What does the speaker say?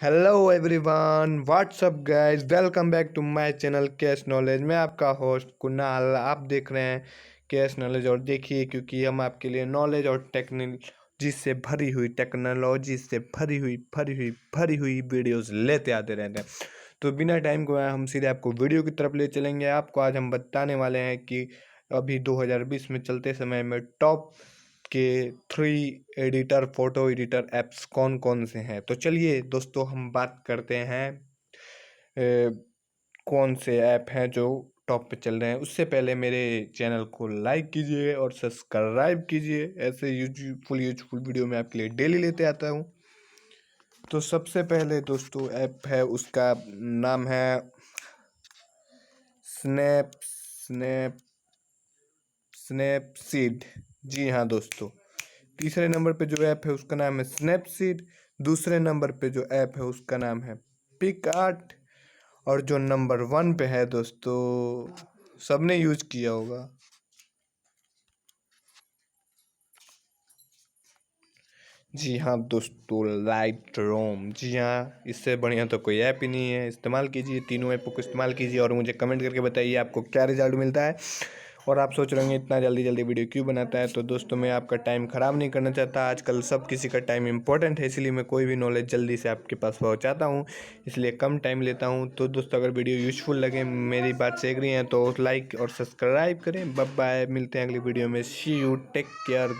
Hello everyone, whatsapp guys, welcome back to my channel cash knowledge. मैं आपका host Kunal, आप देख रहे हैं कैश नॉलेज। और देखिए, क्योंकि हम आपके लिए नॉलेज और टेक्नोलॉजी से भरी हुई वीडियोस लेते आते रहते हैं। तो बिना टाइम को हम सीधे आपको वीडियो की तरफ ले चलेंगे। आपको आज हम बताने वाले हैं कि अभी 2020 में चलते समय में टॉप के 3 फोटो एडिटर ऐप्स कौन कौन से हैं। तो चलिए दोस्तों, हम बात करते हैं कौन से ऐप हैं जो टॉप पे चल रहे हैं। उससे पहले मेरे चैनल को लाइक कीजिए और सब्सक्राइब कीजिए। ऐसे यूजफुल वीडियो मैं आपके लिए डेली लेते आता हूँ। तो सबसे पहले दोस्तों ऐप है, उसका नाम है स्नैप स्नैपसीड। जी हाँ दोस्तों, तीसरे नंबर पे जो ऐप है उसका नाम है स्नैपसीड। दूसरे नंबर पे जो ऐप है उसका नाम है पिकआर्ट। और जो नंबर 1 पे है दोस्तों, सबने यूज किया होगा, जी हाँ दोस्तों, लाइट रोम। जी हाँ, इससे बढ़िया तो कोई ऐप ही नहीं है। इस्तेमाल कीजिए, तीनों ऐपों को इस्तेमाल कीजिए और मुझे कमेंट करके बताइए आपको क्या रिजल्ट मिलता है। और आप सोच रहे होंगे इतना जल्दी जल्दी वीडियो क्यों बनाता है। तो दोस्तों, मैं आपका टाइम ख़राब नहीं करना चाहता। आजकल सब किसी का टाइम इंपॉर्टेंट है, इसलिए मैं कोई भी नॉलेज जल्दी से आपके पास पहुंचाता हूं, इसलिए कम टाइम लेता हूं। तो दोस्तों, अगर वीडियो यूजफुल लगे, मेरी बात से एग्री हैं, तो लाइक और सब्सक्राइब करें। बाय बाय, मिलते हैं अगली वीडियो में। सी यू, टेक केयर।